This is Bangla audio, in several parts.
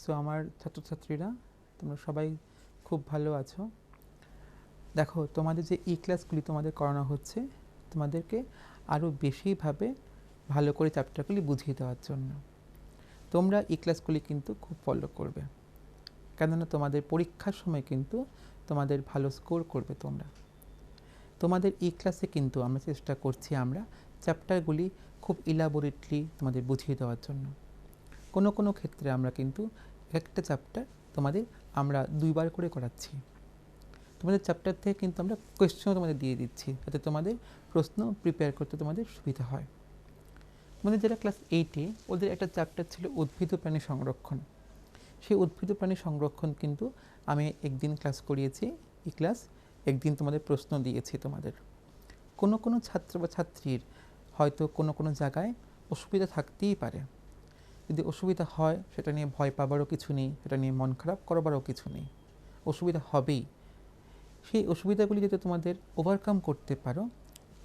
সো আমার ছাত্রছাত্রীরা তোমরা সবাই খুব ভালো আছো। দেখো তোমাদের যে ক্লাসগুলি তোমাদের করানো হচ্ছে তোমাদেরকে আরও বেশিভাবে ভালো করে চ্যাপ্টারগুলি বুঝিয়ে দেওয়ার জন্য। তোমরা ক্লাসগুলি কিন্তু খুব ফলো করবে, কেননা তোমাদের পরীক্ষার সময় কিন্তু তোমাদের ভালো স্কোর করবে তোমরা। তোমাদের ক্লাসে কিন্তু আমরা চেষ্টা করছি আমরা চ্যাপ্টারগুলি খুব ইলাবোরেটলি তোমাদের বুঝিয়ে দেওয়ার জন্য। কোনো কোনো ক্ষেত্রে আমরা কিন্তু একটা চ্যাপ্টার তোমাদের আমরা 2 বার করে করাচ্ছি। তোমাদের চ্যাপ্টার থেকে কিন্তু আমরা কোয়েশ্চেনও তোমাদের দিয়ে দিচ্ছি, যাতে তোমাদের প্রশ্ন প্রিপেয়ার করতে তোমাদের সুবিধা হয়। তোমাদের যারা ক্লাস 8-এ ওদের একটা চ্যাপ্টার ছিল উদ্ভিদ ও প্রাণী সংরক্ষণ। সেই উদ্ভিদ ও প্রাণী সংরক্ষণ কিন্তু আমি একদিন ক্লাস করিয়েছি ক্লাস, একদিন তোমাদের প্রশ্ন দিয়েছি তোমাদের। কোনো কোনো ছাত্র বা ছাত্রীর হয়তো কোনো কোনো জায়গায় অসুবিধা থাকতেই পারে। যদি অসুবিধা হয় সেটা নিয়ে ভয় পাবারও কিছু নেই, সেটা নিয়ে মন খারাপ করবারও কিছু নেই, অসুবিধা হবেই। সেই অসুবিধাগুলি যাতে তোমাদের ওভারকাম করতে পারো,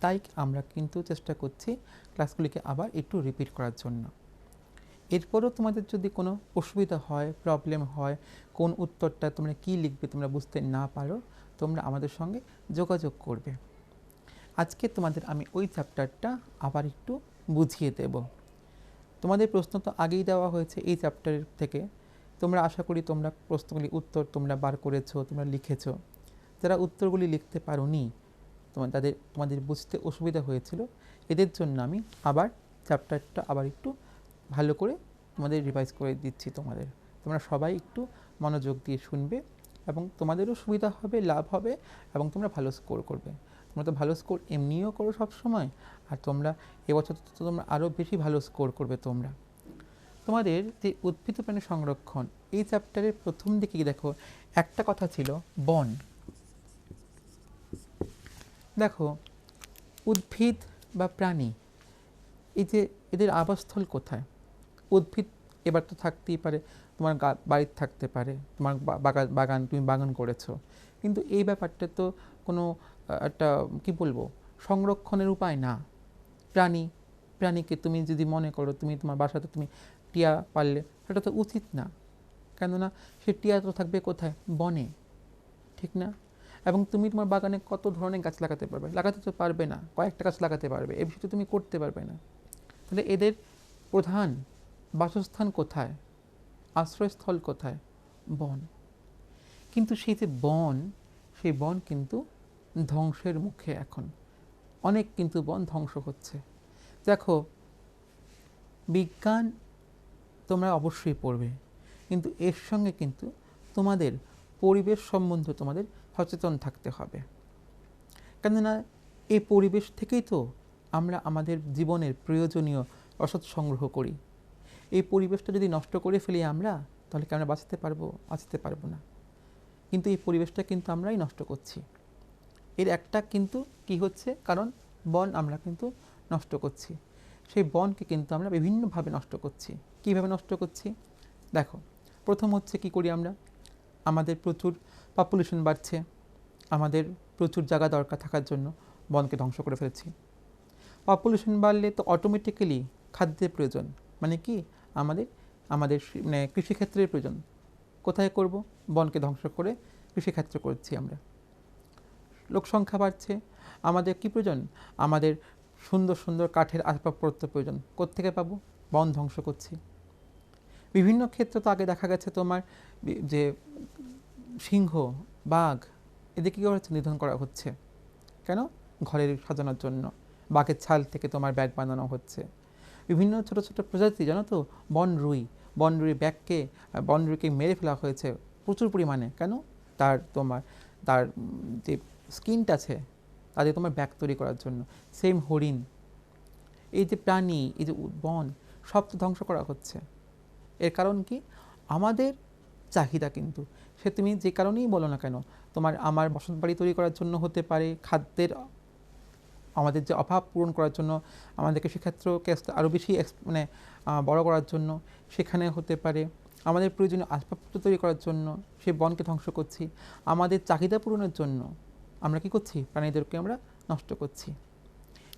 তাই আমরা কিন্তু চেষ্টা করছি ক্লাসগুলিকে আবার একটু রিপিট করার জন্য। এরপরও তোমাদের যদি কোনো অসুবিধা হয়, প্রবলেম হয়, কোন উত্তরটা তোমরা কী লিখবে তোমরা বুঝতে না পারো, তোমরা আমাদের সঙ্গে যোগাযোগ করবে। আজকে তোমাদের আমি ওই চ্যাপ্টারটা আবার একটু বুঝিয়ে দেব। তোমাদের প্রশ্ন তো আগেই দেওয়া হয়েছে এই চ্যাপ্টারের থেকে, তোমরা আশা করি তোমরা প্রশ্নগুলি উত্তর তোমরা বার করেছো, তোমরা লিখেছো। যারা উত্তরগুলি লিখতে পারোনি, তোমাদের বুঝতে অসুবিধা হয়েছিল, এদের জন্য আমি আবার চ্যাপ্টারটা আবার একটু ভালো করে তোমাদের রিভাইজ করে দিচ্ছি তোমাদের। তোমরা সবাই একটু মনোযোগ দিয়ে শুনবে এবং তোমাদেরও সুবিধা হবে, লাভ হবে এবং তোমরা ভালো স্কোর করবে। তোমরা তো ভালো স্কোর এমনিও করো সব সময়, আর তোমরা এবছর তো তোমরা আরও বেশি ভালো স্কোর করবে তোমরা। তোমাদের যে উদ্ভিদ ও প্রাণী সংরক্ষণ এই চ্যাপ্টারের প্রথম দিকে দেখো একটা কথা ছিল বন। দেখো উদ্ভিদ বা প্রাণী, এই যে এদের আবাসস্থল কোথায়? উদ্ভিদ এবার তো থাকতেই পারে, তোমার বাড়িতে থাকতে পারে, তোমার বাগান তুমি বাগান করেছো, কিন্তু এই ব্যাপারটা তো কোনো একটা কী বলবো সংরক্ষণের উপায় না। প্রাণীকে তুমি যদি মনে করো তুমি তোমার বাসাতে তুমি টিয়া পাললে, সেটা তো উচিত না, কেননা সে টিয়া তো থাকবে কোথায়? বনে, ঠিক না? এবং তুমি তোমার বাগানে কত ধরনের গাছ লাগাতে পারবে? লাগাতে তো পারবে না, কয়েকটা গাছ লাগাতে পারবে, এ বিষয়টা তুমি করতে পারবে না। তাহলে এদের প্রধান বাসস্থান কোথায়? আশ্রয়স্থল কোথায়? বন। কিন্তু সেই যে বন, সেই বন কিন্তু ধ্বংসের মুখে এখন। অনেক কিন্তু বন ধ্বংস হচ্ছে। দেখো বিজ্ঞান তোমরা অবশ্যই পড়বে, কিন্তু এর সঙ্গে কিন্তু তোমাদের পরিবেশ সম্বন্ধে তোমাদের সচেতন থাকতে হবে। কেননা এই পরিবেশ থেকেই তো আমরা আমাদের জীবনের প্রয়োজনীয় রসদ সংগ্রহ করি। এই পরিবেশটা যদি নষ্ট করে ফেলি আমরা, তাহলে কি আমরা বাঁচতে পারবো না। কিন্তু এই পরিবেশটা কিন্তু আমরাই নষ্ট করছি। এর একটা কিন্তু কি হচ্ছে, কারণ বন আমরা কিন্তু নষ্ট করছি। সেই বনকে কিন্তু আমরা বিভিন্নভাবে নষ্ট করছি। কীভাবে নষ্ট করছি? দেখো প্রথম হচ্ছে কি করি আমরা, আমাদের প্রচুর পপুলেশন বাড়ছে, আমাদের প্রচুর জায়গা দরকার থাকার জন্য বনকে ধ্বংস করে ফেলছি। পপুলেশন বাড়লে তো অটোমেটিক্যালি খাদ্যের প্রয়োজন, মানে কি আমাদের মানে কৃষিক্ষেত্রের প্রয়োজন। কোথায় করব? বনকে ধ্বংস করে কৃষিক্ষেত্র করছি আমরা। লোক সংখ্যা বাড়ছে, আমাদের কি প্রয়োজন? আমাদের সুন্দর সুন্দর কাঠের আসবাবপত্র প্রয়োজন। কোত্থেকে পাবো? বন ধ্বংস করছি। বিভিন্ন ক্ষেত্রে তো আগে দেখা গেছে তোমার যে সিংহ, বাঘ, এদের কী হচ্ছে? নিধন করা হচ্ছে। কেন? ঘরের সাজানোর জন্য। বাঘের ছাল থেকে তোমার ব্যাগ বানানো হচ্ছে। বিভিন্ন ছোট ছোট প্রজাতি, জানো তো, বনরুইকে মেরে ফেলা হয়েছে প্রচুর পরিমাণে। কেন? তার যে স্কিনটা আছে তাদের তোমার ব্যাগ তৈরি করার জন্য। সেম হরিণ, এই যে প্রাণী, এই যে বন, সব তো ধ্বংস করা হচ্ছে। এর কারণ কি? আমাদের চাহিদা কিন্তু, সে তুমি যে কারণেই বলো না কেন, আমার বসত বাড়ি তৈরি করার জন্য হতে পারে, খাদ্যের আমাদের যে অভাব পূরণ করার জন্য, আমাদের কৃষিক্ষেত্রকে আরও বেশি মানে বড় করার জন্য, সেখানে হতে পারে আমাদের প্রয়োজনীয় আসবাবপত্র তৈরি করার জন্য সেই বনকে ধ্বংস করছি। আমাদের চাহিদা পূরণের জন্য আমরা কি করছি? প্রাণীদেরকে আমরা নষ্ট করছি।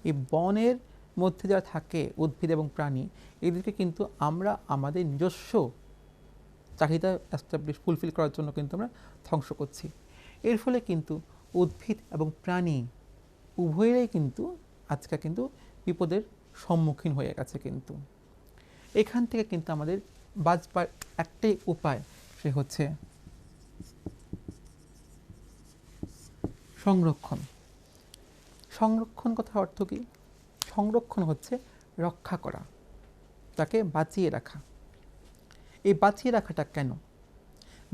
এই বনের মধ্যে যারা থাকে উদ্ভিদ এবং প্রাণী, এদেরকে কিন্তু আমরা আমাদের নিজস্ব চাহিদা ফুলফিল করার জন্য কিন্তু আমরা ধ্বংস করছি। এর ফলে কিন্তু উদ্ভিদ এবং প্রাণী উভয়েরই কিন্তু আজকে কিন্তু বিপদের সম্মুখীন হয়ে গেছে। কিন্তু এখান থেকে কিন্তু আমাদের বাঁচবার একটাই উপায়, সে হচ্ছে সংরক্ষণ। সংরক্ষণ কথার অর্থ কি? সংরক্ষণ হচ্ছে রক্ষা করা, তাকে বাঁচিয়ে রাখা। এই বাঁচিয়ে রাখাটা কেন?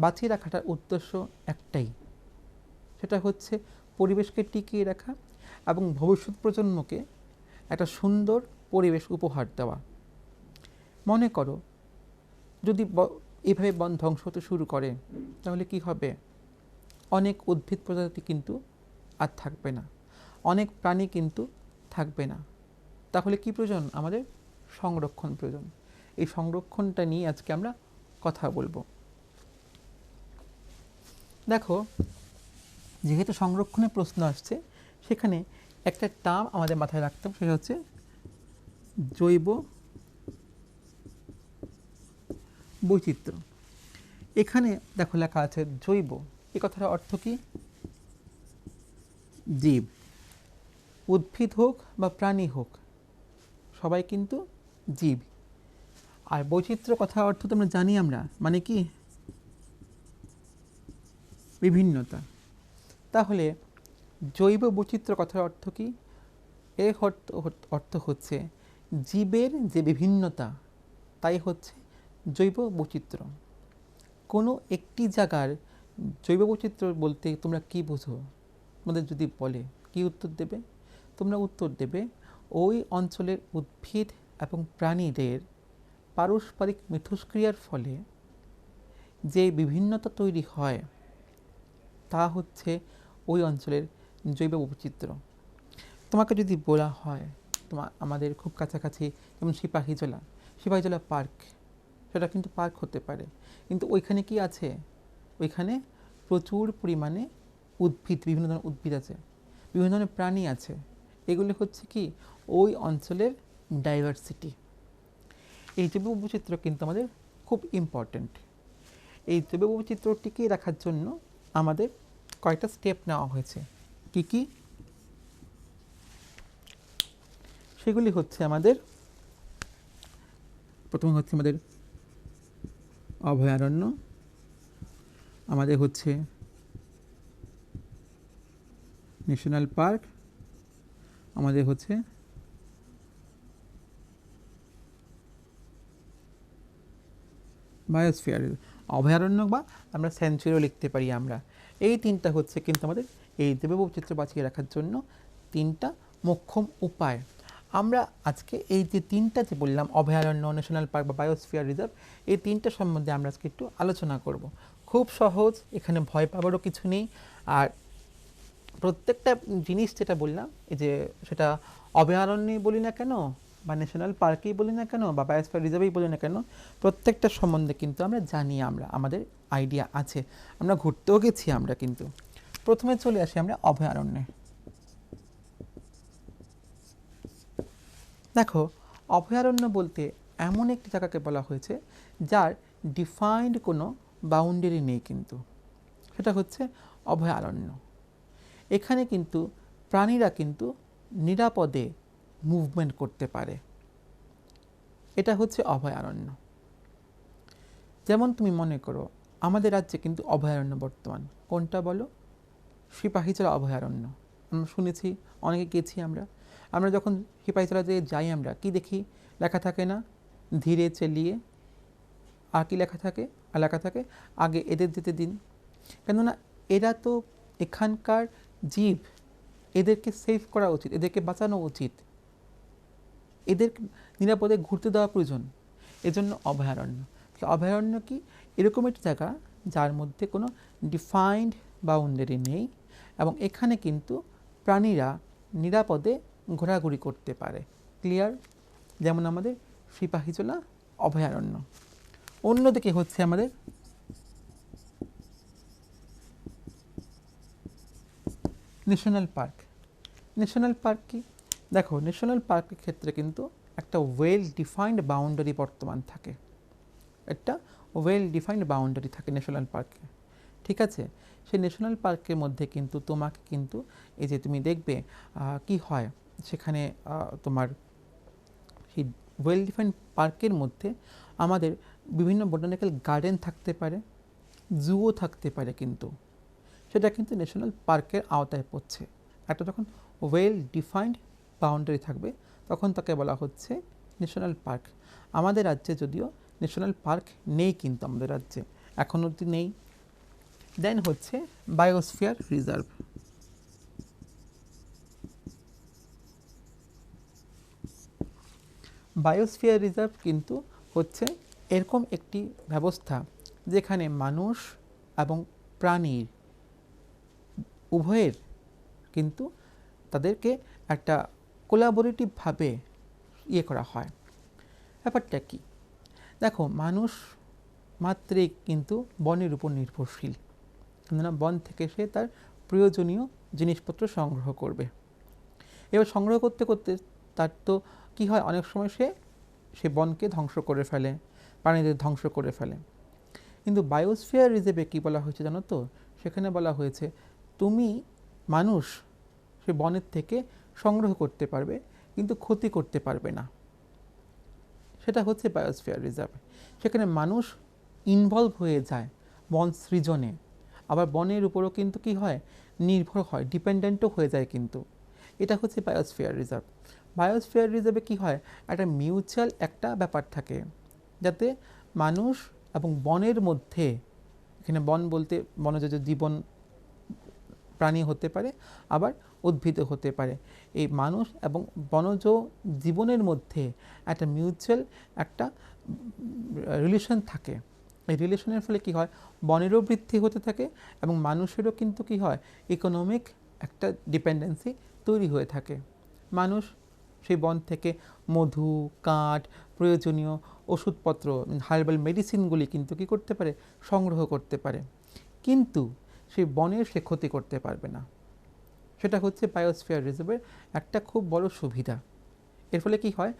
বাঁচিয়ে রাখাটার উদ্দেশ্য একটাই, সেটা হচ্ছে পরিবেশকে টিকিয়ে রাখা এবং ভবিষ্যৎ প্রজন্মকে একটা সুন্দর পরিবেশ উপহার দেওয়া। মনে করো যদি এইভাবে বন ধ্বংস হতে শুরু করে, তাহলে কি হবে? অনেক উদ্ভিদ প্রজাতি কিন্তু আর থাকবে না, অনেক প্রাণী কিন্তু থাকবে না। তাহলে কি প্রয়োজন? আমাদের সংরক্ষণ প্রয়োজন। এই সংরক্ষণটা নিয়ে আজকে আমরা কথা বলবো। দেখো, যেহেতু সংরক্ষণের প্রশ্ন আসছে, সেখানে একটা টার্ম আমাদের মাথায় রাখতে হবে, সেটা হচ্ছে জৈব বৈচিত্র্য। এখানে দেখো লেখা আছে জৈব, এই কথাটার অর্থ কি? জীব, উদ্ভিদ হোক বা প্রাণী হোক, সবাই কিন্তু জীব। আর বৈচিত্র্য কথার অর্থ তো আমরা জানি, আমরা মানে কি? বিভিন্নতা। তাহলে জৈব বৈচিত্র্য কথার অর্থ কি? এর অর্থ হচ্ছে জীবের যে বিভিন্নতা, তাই হচ্ছে জৈব বৈচিত্র্য। কোনো একটি জায়গার জৈব বৈচিত্র্য বলতে তোমরা কি বোঝো? তোমাদের যদি বলে, কি উত্তর দেবে? তোমরা উত্তর দেবে ওই অঞ্চলের উদ্ভিদ এবং প্রাণীদের পারস্পরিক মিথস্ক্রিয়ার ফলে যে বিভিন্নতা তৈরি হয়, তা হচ্ছে ওই অঞ্চলের জৈব বৈচিত্র্য। তোমাকে যদি বলা হয় আমাদের খুব কাছাকাছি যেমন সিপাহীজলা পার্ক, সেটা কিন্তু পার্ক হতে পারে, কিন্তু ওইখানে কি আছে? ওইখানে প্রচুর পরিমাণে উদ্ভিদ, বিভিন্ন ধরনের উদ্ভিদ আছে, বিভিন্ন ধরনের প্রাণী আছে। এগুলি হচ্ছে কি ওই অঞ্চলের ডাইভার্সিটি। এই জৈব বৈচিত্র্য কিন্তু আমাদের খুব ইম্পর্ট্যান্ট। এই জৈব বৈচিত্র্য টিকিয়ে রাখার জন্য আমাদের কয়েকটা স্টেপ নেওয়া হয়েছে। কি কি? সেগুলি হচ্ছে আমাদের, প্রথমে হচ্ছে আমাদের অভয়ারণ্য, আমাদের হচ্ছে ন্যাশনাল পার্ক, আমাদের হচ্ছে বায়োস্ফিয়ার, অভয়ারণ্য বা আমরা স্যাঞ্চুরিও লিখতে পারি আমরা। এই তিনটা হচ্ছে কিন্তু আমাদের এই জৈব বৈচিত্র্য বাঁচিয়ে রাখার জন্য তিনটা মোক্ষম উপায়। আমরা আজকে এই যে তিনটা যে বললাম, অভয়ারণ্য, ন্যাশনাল পার্ক বা বায়োস্ফিয়ার রিজার্ভ, এই তিনটা সম্বন্ধে আমরা আজকে একটু আলোচনা করব। খুব সহজ, এখানে ভয় পাবারও কিছু নেই। আর প্রত্যেকটা জিনিস যেটা বললাম, এই যে সেটা অভয়ারণ্যই বলি না কেন, বা ন্যাশনাল পার্কেই বলি না কেন, বা বায়োস্ফিয়ার রিজার্ভেই বলি না কেন, প্রত্যেকটা সম্বন্ধে কিন্তু আমরা জানি, আমাদের আইডিয়া আছে, আমরা ঘুরতেও গেছি আমরা। কিন্তু প্রথমে চলে আসি আমরা অভয়ারণ্যে। দেখো, অভয়ারণ্য বলতে এমন একটি জায়গাকে বলা হয়েছে যার ডিফাইন্ড কোনো বাউন্ডারি নেই, কিন্তু সেটা হচ্ছে অভয়ারণ্য। এখানে কিন্তু প্রাণীরা কিন্তু নিরাপদে মুভমেন্ট করতে পারে, এটা হচ্ছে অভয়ারণ্য। যেমন তুমি মনে করো আমাদের রাজ্যে কিন্তু অভয়ারণ্য বর্তমান কোনটা বলো? সিপাহীজলা অভয়ারণ্য। আমরা শুনেছি, অনেকে গেছি আমরা। আমরা যখন সিপাহীজলাতে যাই, আমরা কি দেখি? লেখা থাকে না ধীরে চালিয়ে, আর কি লেখা থাকে? আর লেখা থাকে আগে এদের যেতে দিন। কেননা এরা তো এখানকার জীব, এদেরকে সেভ করা উচিত, এদেরকে বাঁচানো উচিত, এদের নিরাপদে ঘুরতে দেওয়া প্রয়োজন। এজন্য অভয়ারণ্য। অভয়ারণ্য কি? এরকম একটি জায়গা যার মধ্যে কোনো ডিফাইন্ড বাউন্ডারি নেই, এবং এখানে কিন্তু প্রাণীরা নিরাপদে ঘোরাঘুরি করতে পারে। ক্লিয়ার? যেমন আমাদের সিপাহীজলা অভয়ারণ্য। অন্যদিকে হচ্ছে আমাদের ন্যাশনাল পার্ক। ন্যাশনাল পার্ক কি? দেখো, ন্যাশনাল পার্কের ক্ষেত্রে কিন্তু একটা ওয়েল ডিফাইন্ড বাউন্ডারি বর্তমান থাকে। একটা ওয়েল ডিফাইন্ড বাউন্ডারি থাকে ন্যাশনাল পার্কে, ঠিক আছে। সেই ন্যাশনাল পার্কের মধ্যে কিন্তু তোমাকে কিন্তু এই যে তুমি দেখবে কি হয় সেখানে তোমার সেই ওয়েল ডিফাইন্ড পার্কের মধ্যে আমাদের বিভিন্ন বোটানিক্যাল গার্ডেন থাকতে পারে, জুও থাকতে পারে, কিন্তু সেটা কিন্তু ন্যাশনাল পার্কের আওতায় পড়ছে। একটা যখন ওয়েল ডিফাইন্ড বাউন্ডারি থাকবে তখন তাকে বলা হচ্ছে ন্যাশনাল পার্ক। আমাদের রাজ্যে যদিও ন্যাশনাল পার্ক নেই, কিন্তু আমাদের রাজ্যে এখন অবধি নেই। দেন হচ্ছে বায়োস্ফিয়ার রিজার্ভ। বায়োস্ফিয়ার রিজার্ভ কিন্তু হচ্ছে এরকম একটি ব্যবস্থা যেখানে মানুষ এবং প্রাণীর উভয়ের কিন্তু তাদেরকে একটা কোলাবোরেটিভভাবে করা হয়। ব্যাপারটা কি, দেখো মানুষ মাত্রই কিন্তু বনের উপর নির্ভরশীল, কেননা বন থেকে সে তার প্রয়োজনীয় জিনিসপত্র সংগ্রহ করবে। এবার সংগ্রহ করতে করতে তার তো কী হয়, অনেক সময় সে বনকে ধ্বংস করে ফেলে, প্রাণীদের ধ্বংস করে ফেলে। কিন্তু বায়োস্ফিয়ার রিজার্ভে কী বলা হয়েছে জানো তো, সেখানে বলা হয়েছে তুমি মানুষ সে বনের থেকে সংগ্রহ করতে পারবে কিন্তু ক্ষতি করতে পারবে না। সেটা হচ্ছে বায়োস্ফিয়ার রিজার্ভ। সেখানে মানুষ ইনভলভ হয়ে যায় বন সৃজনে, আবার বনের উপরও কিন্তু কি হয়, নির্ভর হয়, ডিপেন্ডেন্টও হয়ে যায় কিন্তু। এটা হচ্ছে বায়োস্ফিয়ার রিজার্ভ। বায়োস্ফিয়ার রিজার্ভে কি হয়, একটা মিউচুয়াল একটা ব্যাপার থাকে, যাতে মানুষ এবং বনের মধ্যে, এখানে বন বলতে বনজ জীবন প্রাণী হতে পারে, আবার উদ্ভিদও হতে পারে। এই মানুষ এবং বনজ জীবনের মধ্যে একটা মিউচুয়াল একটা রিলেশন থাকে। এই রিলেশনের ফলে কি হয়, বনেরও বৃদ্ধি হতে থাকে এবং মানুষেরও কিন্তু কি হয়, ইকোনমিক একটা ডিপেন্ডেন্সি তৈরি হয়ে থাকে। মানুষ সেই বন থেকে মধু, কাঠ, প্রয়োজনীয় ওষুধপত্র, হার্বাল মেডিসিনগুলি কিন্তু কি করতে পারে, সংগ্রহ করতে পারে, কিন্তু সেই বনের সে ক্ষতি করতে পারবে না। সেটা হচ্ছে বায়োস্ফিয়ার রিজার্ভের একটা খুব বড় সুবিধা। এর ফলে কি হয়,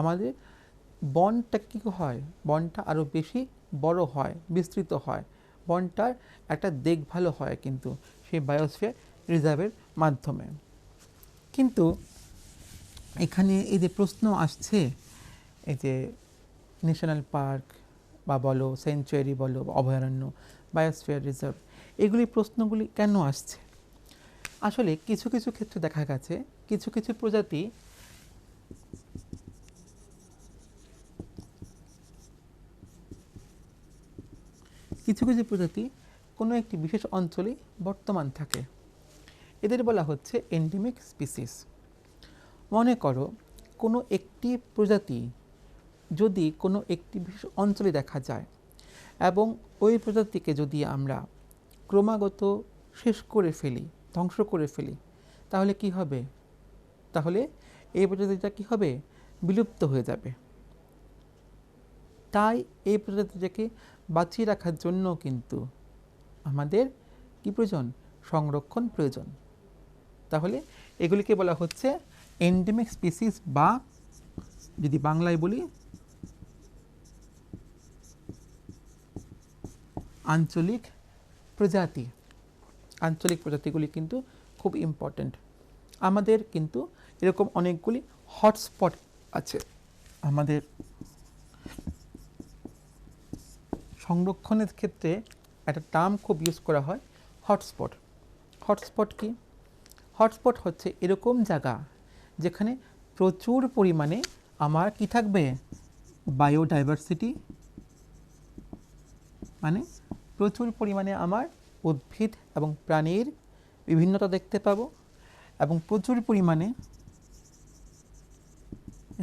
আমাদের বনটা কী হয়, বনটা আরও বেশি বড় হয়, বিস্তৃত হয়, বনটার একটা দেখভালও হয় কিন্তু সেই বায়োস্ফিয়ার রিজার্ভের মাধ্যমে। কিন্তু এখানে এই যে প্রশ্ন আসছে, এই যে ন্যাশনাল পার্ক বা বলো, স্যাংচুয়ারি বলো, অভয়ারণ্য, বায়োস্ফিয়ার রিজার্ভ, এগুলি প্রশ্নগুলি কেন আসছে? আসলে কিছু কিছু ক্ষেত্রে দেখা গেছে কিছু কিছু প্রজাতি কোনো একটি বিশেষ অঞ্চলে বর্তমান থাকে, এদের বলা হচ্ছে এন্ডেমিক স্পিসিস। মনে করো কোনো একটি প্রজাতি যদি কোনো একটি বিশেষ অঞ্চলে দেখা যায় এবং ওই প্রজাতিকে যদি আমরা ক্রমাগত শেষ করে ফেলি, ধ্বংস করে ফেলি, তাহলে কি হবে, তাহলে এই প্রজাতিটা কি হবে, বিলুপ্ত হয়ে যাবে। তাই এই প্রজাতিটাকে বাঁচিয়ে রাখার জন্য কিন্তু আমাদের কি প্রয়োজন, সংরক্ষণ প্রয়োজন। তাহলে এগুলিকে বলা হচ্ছে এন্ডেমিক স্পিসিস, বা যদি বাংলায় বলি আঞ্চলিক প্রজাতি। আঞ্চলিক প্রজাতিগুলি কিন্তু খুব ইম্পর্ট্যান্ট। আমাদের কিন্তু এরকম অনেকগুলি হটস্পট আছে। আমাদের সংরক্ষণের ক্ষেত্রে একটা টার্ম খুব ইউজ করা হয়, হটস্পট। হটস্পট কি? হটস্পট হচ্ছে এরকম জায়গা যেখানে প্রচুর পরিমাণে আমার কি থাকবে, বায়োডাইভার্সিটি, মানে প্রচুর পরিমাণে আমার উদ্ভিদ এবং প্রাণীর বিভিন্নতা দেখতে পাবো, এবং প্রচুর পরিমাণে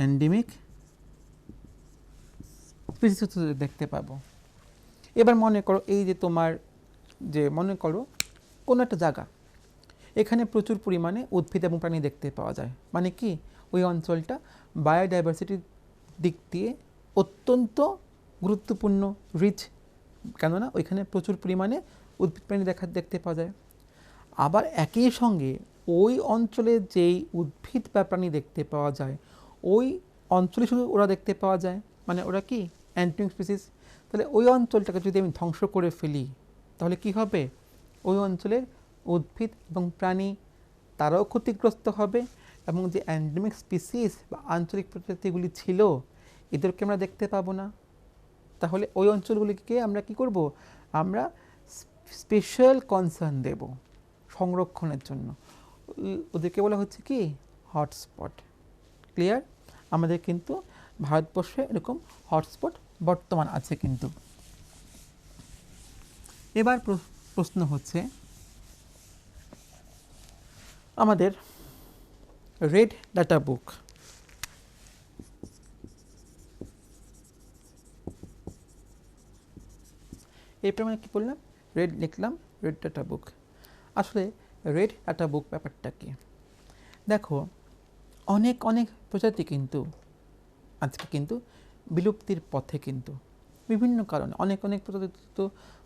এন্ডেমিক স্পিসিস দেখতে পাবো। এবার মনে করো এই যে তোমার যে মনে করো কোনো একটা জায়গা, এখানে প্রচুর পরিমাণে উদ্ভিদ এবং প্রাণী দেখতে পাওয়া যায়, মানে কি ওই অঞ্চলটা বায়োডাইভার্সিটির দিক দিয়ে অত্যন্ত গুরুত্বপূর্ণ, রিচ, কেননা ওইখানে প্রচুর পরিমাণে উদ্ভিদ প্রাণী দেখতে পাওয়া যায়। আবার একই সঙ্গে ওই অঞ্চলে যেই উদ্ভিদ বা প্রাণী দেখতে পাওয়া যায়, ওই অঞ্চলে শুধু ওরা দেখতে পাওয়া যায়, মানে ওরা কি এন্ডেমিক স্পিসিস। তাহলে ওই অঞ্চলটাকে যদি আমি ধ্বংস করে ফেলি তাহলে কি হবে? ওই অঞ্চলের উদ্ভিদ এবং প্রাণী তারাও ক্ষতিগ্রস্ত হবে, এবং যে এন্ডেমিক স্পিসিস বা আঞ্চলিক প্রজাতিগুলি ছিল এদেরকে আমরা দেখতে পাবো না। তাহলে ওই অঞ্চলগুলিকে আমরা কি করব? আমরা স্পেশাল কনসার্ন দেব সংরক্ষণের জন্য। ওদেরকে বলা হচ্ছে কি হটস্পট। ক্লিয়ার? আমাদের কিন্তু ভারতবর্ষে এরকম হটস্পট বর্তমান আছে কিন্তু। এবার প্রশ্ন হচ্ছে আমাদের রেড ডাটা বুক, এরপর আমরা কী করলাম? রেড লিখলাম, রেড ডাটা বুক। আসলে রেড ডাটা বুক ব্যাপারটা কি? দেখো, অনেক অনেক প্রজাতি কিন্তু আজকে কিন্তু বিলুপ্তির পথে, কিন্তু বিভিন্ন কারণে অনেক অনেক প্রজাতি তো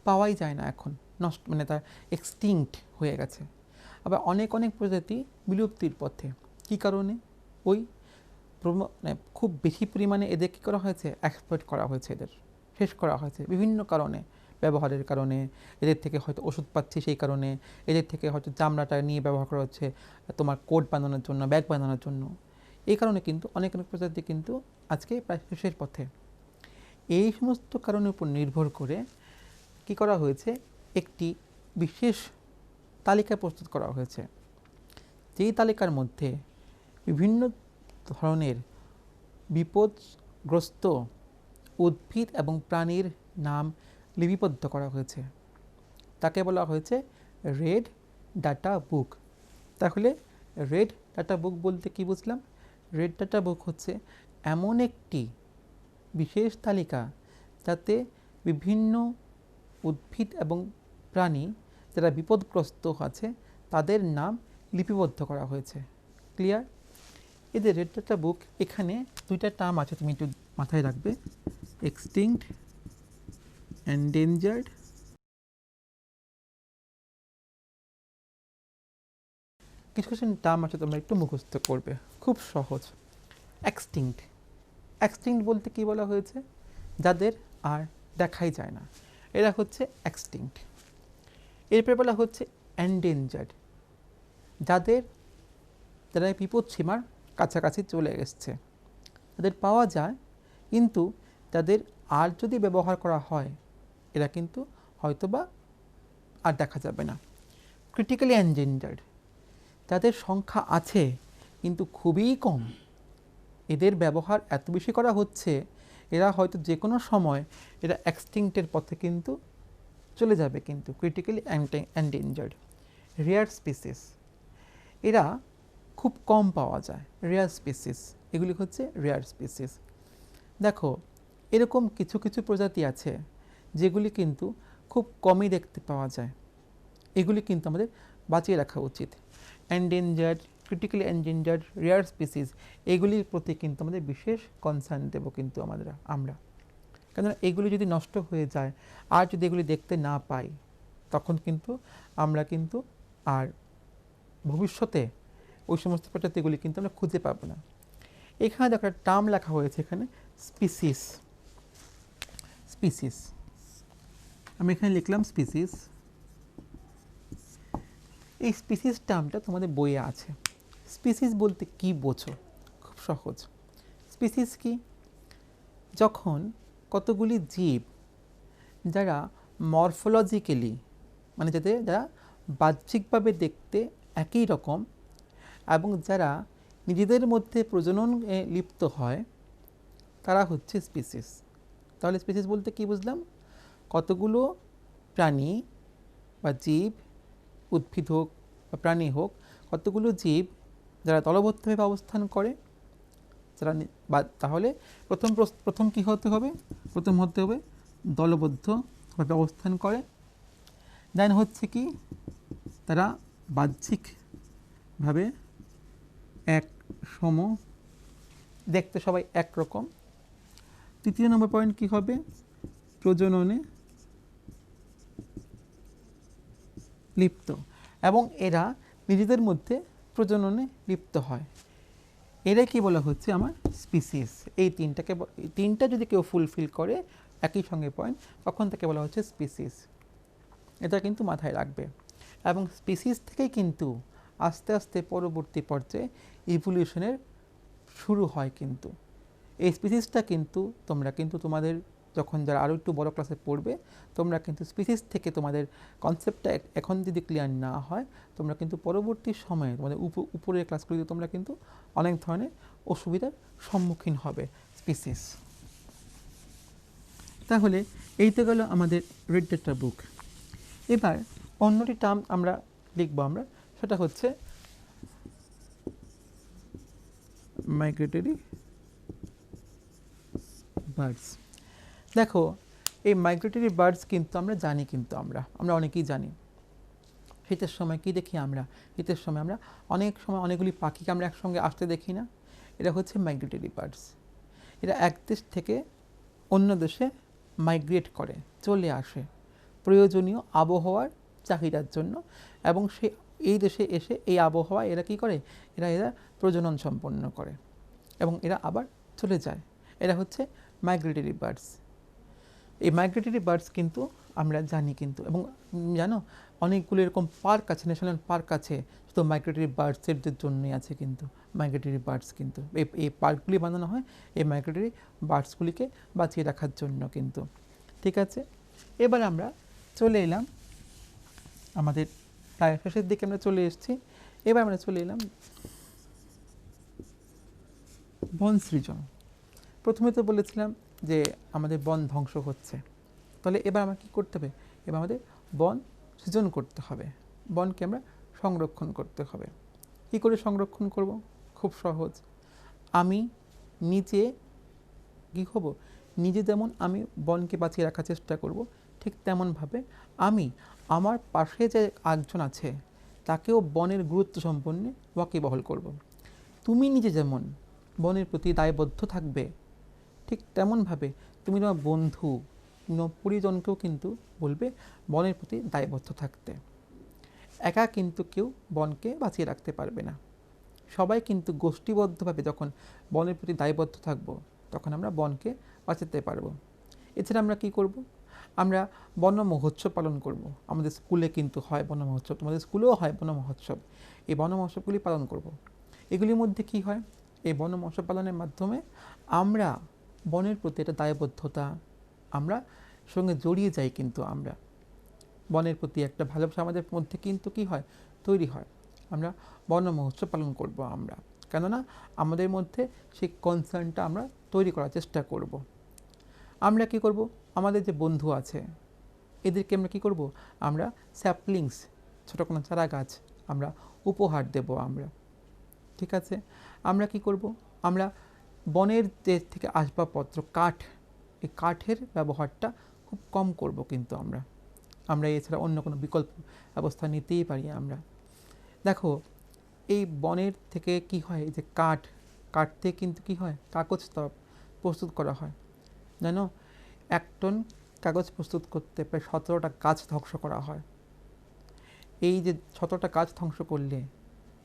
পাওয়াই যায় না এখন, নষ্ট মানে তার এক্সটিংক্ট হয়ে গেছে। আবার অনেক অনেক প্রজাতি বিলুপ্তির পথে। কী কারণে? ওই মানে খুব বেশি পরিমাণে এদের কী করা হয়েছে? এক্সপ্লয়েট করা হয়েছে, এদের শেষ করা হয়েছে বিভিন্ন কারণে, ব্যবহারের কারণে, এদের থেকে হয়তো ওষুধ পাচ্ছি সেই কারণে, এদের থেকে হয়তো চামড়াটা নিয়ে ব্যবহার করা হচ্ছে তোমার কোট বানানোর জন্য, ব্যাগ বানানোর জন্য। এই কারণে কিন্তু অনেক অনেক প্রজাতি কিন্তু আজকে প্রায় শেষের পথে। এই সমস্ত কারণের উপর নির্ভর করে কি করা হয়েছে? একটি বিশেষ তালিকা প্রস্তুত করা হয়েছে, যেই তালিকার মধ্যে বিভিন্ন ধরনের বিপদগ্রস্ত উদ্ভিদ এবং প্রাণীর নাম লিপিবদ্ধ করা হয়েছে। তাকে বলা হয়েছে রেড ডাটা বুক। তাহলে রেড ডাটা বুক বলতে কি বুঝলাম? রেড ডাটা বুক হচ্ছে এমন একটি বিশেষ তালিকা যাতে বিভিন্ন উদ্ভিদ এবং প্রাণী যারা বিপদগ্রস্ত আছে তাদের নাম লিপিবদ্ধ করা হয়েছে। ক্লিয়ার? এই যে রেড ডাটা বুক, এখানে দুইটা টার্ম আছে, তুমি একটু মাথায় রাখবে, এক্সটিংক্ট, এন্ডেঞ্জার্ড। কিছু কিছু টার্ম আছে তোমরা একটু মুখস্থ করবে, খুব সহজ। এক্সটিংক্ট, এক্সটিংক্ট বলতে কি বলা হয়েছে? যাদের আর দেখাই যায় না, এরা হচ্ছে এক্সটিংক্ট। এরপরে বলা হচ্ছে এন্ডেঞ্জার্ড, যারা বিপদ সীমার কাছাকাছি চলে এসছে, তাদের পাওয়া যায় কিন্তু তাদের আর যদি ব্যবহার করা হয় এরা কিন্তু হয়তোবা আর দেখা যাবে না। ক্রিটিক্যালি এন্ডেঞ্জার্ড, যাদের সংখ্যা আছে কিন্তু খুবই কম, এদের ব্যবহার এত বেশি করা হচ্ছে এরা হয়তো যে কোনো সময় এরা এক্সটিংক্টের পথে কিন্তু চলে যাবে। কিন্তু ক্রিটিক্যালি এন্ডেঞ্জার্ড। রেয়ার স্পিসিস, এরা খুব কম পাওয়া যায়, রেয়ার স্পিসিস, এগুলি হচ্ছে রেয়ার স্পিসিস। দেখো, এরকম কিছু কিছু প্রজাতি আছে যেগুলি কিন্তু খুব কমই দেখতে পাওয়া যায়, এগুলি কিন্তু আমাদের বাঁচিয়ে রাখা উচিত। Endangered, critically endangered, rare species, এগুলির প্রতি কিন্তু আমাদের বিশেষ কনসার্ন দেব কিন্তু আমরা, কেননা এগুলি যদি নষ্ট হয়ে যায় আর যদি এগুলি দেখতে না পাই তখন কিন্তু আমরা কিন্তু আর ভবিষ্যতে ওই সমস্ত প্রজাতিগুলি কিন্তু আমরা খুঁজে পাবো না। এখানে দেখো একটা টার্ম লেখা হয়েছে, এখানে স্পিসিস। স্পিসিস, আমি এখানে লিখলাম স্পিসিস। এই স্পিসিস টার্মটা তোমাদের বইয়ে আছে। স্পিসিস বলতে কি বোঝো? খুব সহজ। স্পিসিস কি? যখন কতগুলি জীব যারা মরফোলজিক্যালি মানে যারা বাহ্যিকভাবে দেখতে একই রকম এবং যারা নিজেদের মধ্যে প্রজননে লিপ্ত হয় তারা হচ্ছে স্পিসিস। তাহলে স্পিসিস বলতে কি বুঝলাম? কতগুলো প্রাণী বা জীব, উদ্ভিদ হোক বা প্রাণী হোক, কতগুলো জীব যারা দলবদ্ধভাবে অবস্থান করে, যারা তাহলে প্রথম কী হতে হবে? প্রথম হতে হবে দলবদ্ধভাবে অবস্থান করে। দেন হচ্ছে কি? তারা বাহ্যিকভাবে এক সম, দেখতে সবাই একরকম। তৃতীয় নম্বর পয়েন্ট কি হবে? প্রজননে লিপ্ত, এবং এরা নিজেদের মধ্যে প্রজননে লিপ্ত হয়। এরাই কি বলা হচ্ছে? আমার স্পিসিস। এই তিনটা যদি কেউ ফুলফিল করে একই সঙ্গে পয়েন্ট, তখন তাকে বলা হচ্ছে স্পিসিস। এটা কিন্তু মাথায় রাখবে। এবং স্পিসিস থেকেই কিন্তু আস্তে আস্তে পরবর্তী পর্যায়ে ইভলিউশনের শুরু হয় কিন্তু। এই স্পিসিসটা কিন্তু তোমরা কিন্তু তোমাদের যখন যারা আরও একটু বড় ক্লাসে পড়বে, তোমরা কিন্তু স্পিসিস থেকে তোমাদের কনসেপ্টটা এখন যদি ক্লিয়ার না হয়, তোমরা কিন্তু পরবর্তী সময়ে তোমাদের উপরের ক্লাসগুলিতে তোমরা কিন্তু অনেক ধরনের অসুবিধার সম্মুখীন হবে স্পিসিস। তাহলে এই তো গেল আমাদের রেড ডেটা বুক। এবার অন্যটি টার্ম আমরা লিখবো আমরা, সেটা হচ্ছে মাইগ্রেটরি বার্ডস। দেখো, এই মাইগ্রেটরি বার্ডস কিন্তু আমরা জানি, কিন্তু আমরা অনেকেই জানি। শীতের সময় কি দেখি আমরা? শীতের সময় আমরা অনেক সময় অনেকগুলি পাখিকে আমরা একসঙ্গে আসতে দেখি না? এটা হচ্ছে মাইগ্রেটরি বার্ডস। এরা এক দেশ থেকে অন্য দেশে মাইগ্রেট করে, চলে আসে প্রয়োজনীয় আবহাওয়ার চাহিদার জন্য, এবং এই দেশে এসে এই আবহাওয়া এরা কী করে, এরা প্রজনন সম্পন্ন করে এবং এরা আবার চলে যায়। এরা হচ্ছে মাইগ্রেটরি বার্ডস। এই মাইগ্রেটরি বার্ডস কিন্তু আমরা জানি কিন্তু, এবং জানো অনেকগুলো এরকম পার্ক আছে, ন্যাশনাল পার্ক আছে শুধু মাইগ্রেটরি বার্ডসের জন্যই আছে কিন্তু। মাইগ্রেটরি বার্ডস কিন্তু এই পার্কগুলি বানানো হয় এই মাইগ্রেটরি বার্ডসগুলিকে বাঁচিয়ে রাখার জন্য কিন্তু। ঠিক আছে, এবার আমরা চলে এলাম আমাদের প্রায় শেষের দিকে আমরা চলে এসেছি। এবার আমরা চলে এলাম বন সৃজন। প্রথমে তো বলেছিলাম যে আমাদের বন ধ্বংস হচ্ছে, তাহলে এবার আমরা কী করতে হবে? এবার আমাদের বন সৃজন করতে হবে, বনকে আমরা সংরক্ষণ করতে হবে। কী করে সংরক্ষণ করব? খুব সহজ। আমি নিজে কী হব, নিজে যেমন আমি বনকে বাঁচিয়ে রাখার চেষ্টা করব, ঠিক তেমনভাবে আমি আমার পাশে যে একজন আছে তাকেও বনের গুরুত্ব সম্পন্ন ওয়াকিবহাল করব। তুমি নিজে যেমন বনের প্রতি দায়বদ্ধ থাকবে, ঠিক তেমনভাবে তুমি তোমার বন্ধু পরিজনকেও কিন্তু বলবে বনের প্রতি দায়বদ্ধ থাকতে। একা কিন্তু কেউ বনকে বাঁচিয়ে রাখতে পারবে না। সবাই কিন্তু গোষ্ঠীবদ্ধভাবে যখন বনের প্রতি দায়বদ্ধ থাকব, তখন আমরা বনকে বাঁচাতে পারব। এছাড়া আমরা কি করব? আমরা বন মহোৎসব পালন করব। আমাদের স্কুলে কিন্তু হয় বন মহোৎসব, তোমাদের স্কুলেও হয় বন মহোৎসব। এই বন মহোৎসবগুলি পালন করব। এগুলির মধ্যে কি হয়? এই বন মহোৎসব পালনের মাধ্যমে আমরা বনের প্রতি একটা দায়বদ্ধতা আমরা সঙ্গে জড়িয়ে যাই, কিন্তু আমরা বনের প্রতি একটা ভালোবাসা আমাদের মধ্যে কিন্তু কি হয়, তৈরি হয়। আমরা বন মহোৎসব পালন করব আমরা, কেননা আমাদের মধ্যে সেই কনসার্নটা আমরা তৈরি করার চেষ্টা করব। আমরা কি করব? আমাদের যে বন্ধু আছে এদেরকে আমরা কি করব? আমরা স্যাপলিংস, ছোটো কোনো চারা গাছ আমরা উপহার দেব আমরা। ঠিক আছে, আমরা কি করব? আমরা বনের যে থেকে আসবাবপত্র কাঠ, এই কাঠের ব্যবহারটা খুব কম করব কিন্তু আমরা এছাড়া অন্য কোনো বিকল্প ব্যবস্থা নিতেই পারি আমরা। দেখো, এই বনের থেকে কি হয়, যে কাঠ থেকে কিন্তু কি হয়, কাগজ প্রস্তুত করা হয়। জানো, 1 টন কাগজ প্রস্তুত করতে প্রায় 17টা গাছ ধ্বংস করা হয়। এই যে 17টা গাছ ধ্বংস করলে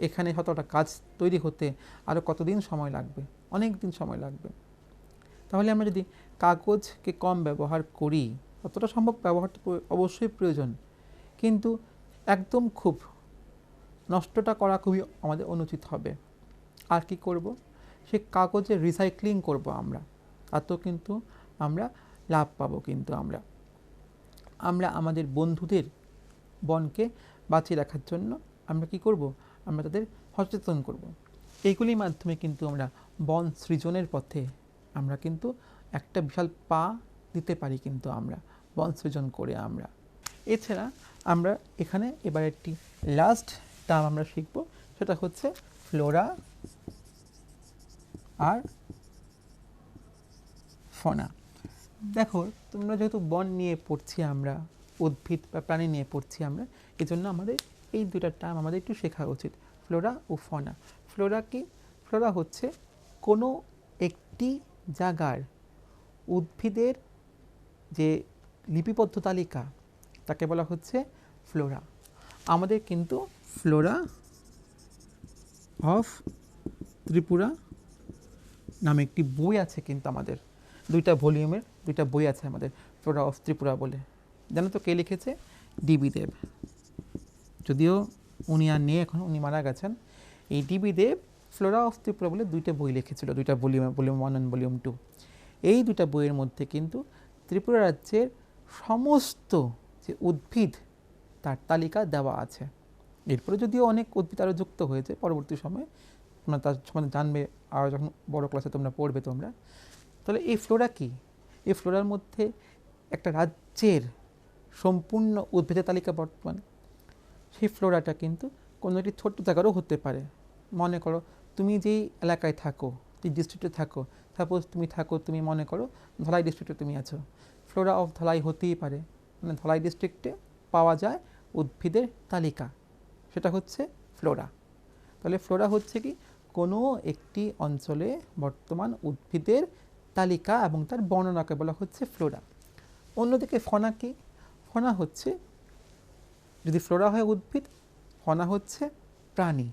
এখানে 17টা গাছ তৈরি হতে আরও কতদিন সময় লাগবে? অনেক দিন সময় লাগবে। তাহলে আমরা যদি কাগজকে কম ব্যবহার করি, যতটা সম্ভব ব্যবহারটা অবশ্যই প্রয়োজন, কিন্তু একদম খুব নষ্টটা করা খুবই আমাদের অনুচিত হবে। আর কি করব? সে কাগজের রিসাইক্লিং করব আমরা, তাতেও কিন্তু আমরা লাভ পাবো। কিন্তু আমরা আমাদের বন্ধুদের বনকে বাঁচিয়ে রাখার জন্য আমরা কি করব? আমরা তাদের সচেতন করব। এইগুলির মাধ্যমে কিন্তু আমরা বন সৃজনের পথে আমরা কিন্তু একটা বিশাল পা দিতে পারি কিন্তু আমরা বন সৃজন করে আমরা। এছাড়া আমরা এখানে এবার একটি লাস্ট টার্ম আমরা শিখব, সেটা হচ্ছে ফ্লোরা আর ফনা। দেখো, তোমরা যেহেতু বন নিয়ে পড়ছি আমরা, উদ্ভিদ বা প্রাণী নিয়ে পড়ছি আমরা, এই জন্য আমাদের এই দুটা টার্ম আমাদের একটু শেখা উচিত, ফ্লোরা ও ফনা। ফ্লোরা কি? ফ্লোরা হচ্ছে কোনো একটি জায়গার উদ্ভিদের যে লিপিবদ্ধ তালিকা, তাকে বলা হচ্ছে ফ্লোরা। আমাদের কিন্তু ফ্লোরা অফ ত্রিপুরা নামে একটি বই আছে কিন্তু আমাদের, 2টা ভলিউমের দুইটা বই আছে আমাদের, ফ্লোরা অফ ত্রিপুরা বলে। জানো তো কে লিখেছে? ডিবি দেব। যদিও উনি আর নেই এখন, উনি মারা গেছেন। এই D B Deb flora of Tripura বলে দুইটা বই লিখেছিল, দুইটা ভলিউম 1 অ্যান্ড ভলিউম 2। এই দুইটা বইয়ের মধ্যে কিন্তু ত্রিপুরা রাজ্যের সমস্ত যে উদ্ভিদ তার তালিকা দেওয়া আছে। এরপরে যদিও অনেক উদ্ভিদ আরও যুক্ত হয়েছে পরবর্তী সময়ে, তোমরা তার সম্বন্ধে জানবে আরও যখন বড় ক্লাসে তোমরা পড়বে তোমরা। তাহলে এই ফ্লোরা কি? এই ফ্লোরার মধ্যে একটা রাজ্যের সম্পূর্ণ উদ্ভিদের তালিকা বর্তমান। সেই ফ্লোরাটা কিন্তু কোনো একটি ছোট্ট জায়গারও হতে পারে। মনে করো তুমি যেই এলাকায় থাকো, যে ডিস্ট্রিক্টে থাকো, সাপোজ তুমি মনে করো ধলাই ডিস্ট্রিক্টে তুমি আছো, ফ্লোরা অফ ধলাই হতেই পারে। মানে ধলাই ডিস্ট্রিক্টে পাওয়া যায় উদ্ভিদের তালিকা, সেটা হচ্ছে ফ্লোরা। তাহলে ফ্লোরা হচ্ছে কি কোনো একটি অঞ্চলে বর্তমান উদ্ভিদের তালিকা এবং তার বর্ণনাকে বলা হচ্ছে ফ্লোরা। অন্যদিকে ফনা কি? ফনা হচ্ছে, যদি ফ্লোরা হয় উদ্ভিদ, ফনা হচ্ছে প্রাণী।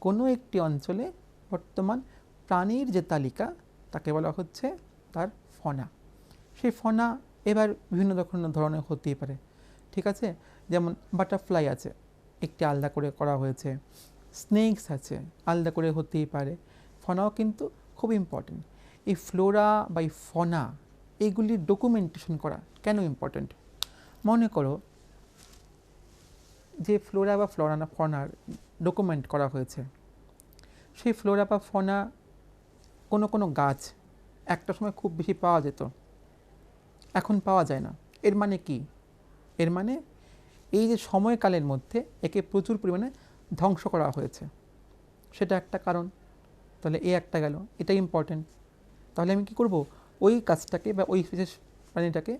কোনো একটি অঞ্চলে বর্তমান প্রাণীর যে তালিকা তাকে বলা হচ্ছে তার ফনা। সেই ফনা এবার বিভিন্ন ধরনের হতেই পারে, ঠিক আছে? যেমন বাটারফ্লাই আছে, একটি আলাদা করে করা হয়েছে। স্নেকস আছে, আলাদা করে হতেই পারে। ফনাও কিন্তু খুব ইম্পর্টেন্ট। এই ফ্লোরা বা এই ফনা এইগুলির ডকুমেন্টেশন করা কেন ইম্পর্টেন্ট? মনে করো যে ফ্লোরা বা ফনার ডকুমেন্ট করা হয়েছে, সেই ফ্লোরা বা ফনা কোনো গাছ একটা সময় খুব বেশি পাওয়া যেত, এখন পাওয়া যায় না। এর মানে কি? এর মানে এই যে সময়কালের মধ্যে একে প্রচুর পরিমাণে ধ্বংস করা হয়েছে, সেটা একটা কারণ। তাহলে এই একটা গেল, এটা ইম্পর্টেন্ট। তাহলে আমি কী করব? ওই গাছটাকে বা ওই বিশেষ প্রাণীটাকে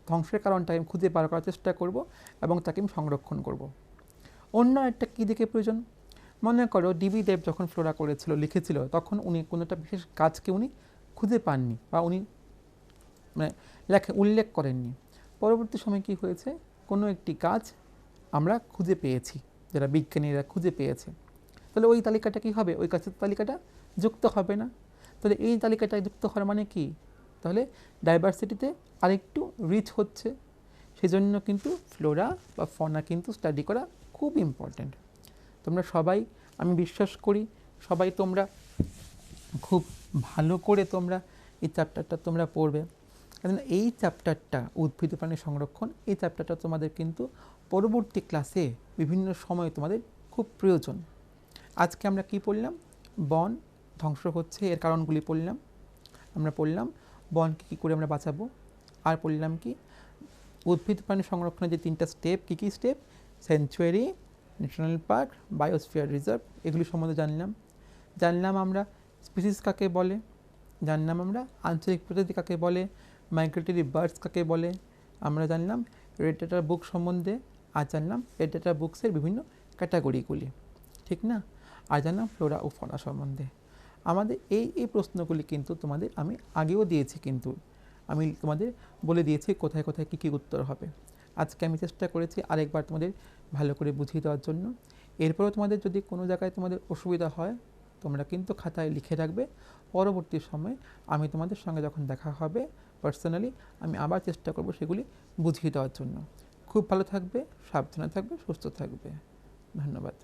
ধ্বংসের কারণটাকে আমি খুঁজে বার করার চেষ্টা করব এবং তাকে আমি সংরক্ষণ করব। অন্য একটা কী দিকে প্রয়োজন? মনে করো ডিবি দেব যখন ফ্লোরা লিখেছিল, তখন উনি কোনো একটা বিশেষ গাছকে উনি খুঁজে পাননি বা উনি মানে উল্লেখ করেননি। পরবর্তী সময় কি হয়েছে? কোনো একটি গাছ আমরা খুঁজে পেয়েছি, যারা বিজ্ঞানীরা খুঁজে পেয়েছে। তাহলে ওই তালিকাটা কী হবে? ওই গাছের তালিকাটা যুক্ত হবে না। তাহলে এই তালিকাটা যুক্ত হওয়ার মানে কি? তাহলে ডাইভার্সিটিতে আরেকটু রিচ হচ্ছে। সেজন্য কিন্তু ফ্লোরা বা ফনা কিন্তু স্টাডি করা খুব ইম্পর্ট্যান্ট। তোমরা সবাই, আমি বিশ্বাস করি সবাই তোমরা খুব ভালো করে তোমরা এই চ্যাপ্টারটা তোমরা পড়বে। কারণ এই চ্যাপ্টারটা উদ্ভিদ প্রাণী সংরক্ষণ, এই চ্যাপ্টারটা তোমাদের কিন্তু পরবর্তী ক্লাসে বিভিন্ন সময় তোমাদের খুব প্রয়োজন। আজকে আমরা কি পড়লাম? বন ধ্বংস হচ্ছে এর কারণগুলি পড়লাম। আমরা পড়লাম বনকে কী করে আমরা বাঁচাবো। আর পড়লাম কি উদ্ভিদ প্রাণী সংরক্ষণের যে 3টা স্টেপ, কী step? Sanctuary, national park, biosphere reserve, এগুলি সম্বন্ধে জানলাম আমরা স্পিসিস কাকে বলে, জানলাম আমরা আঞ্চলিক প্রজাতি কাকে বলে, মাইগ্রেটরি বার্ডস কাকে বলে, আমরা জানলাম রেড ডাটা বুক সম্বন্ধে, আর জানলাম রেড ডাটা বুকসের বিভিন্ন ক্যাটাগরিগুলি, ঠিক না? আর জানলাম ফ্লোরা ও ফনা সম্বন্ধে। আমাদের এই প্রশ্নগুলি কিন্তু তোমাদের আমি আগেও দিয়েছি, কিন্তু আমি তোমাদের বলে দিয়েছি কোথায় কোথায় কী কী উত্তর হবে। আজকে আমি চেষ্টা করেছি আরেকবার তোমাদের ভালো করে বুঝিয়ে দেওয়ার জন্য। এরপরেও তোমাদের যদি কোনো জায়গায় তোমাদের অসুবিধা হয়, তোমরা কিন্তু খাতায় লিখে রাখবে। পরবর্তী সময়ে আমি তোমাদের সঙ্গে যখন দেখা হবে পার্সোনালি, আমি আবার চেষ্টা করব সেগুলি বুঝিয়ে দেওয়ার জন্য। খুব ভালো থাকবে, সাবধানে থাকবে, সুস্থ থাকবে। ধন্যবাদ।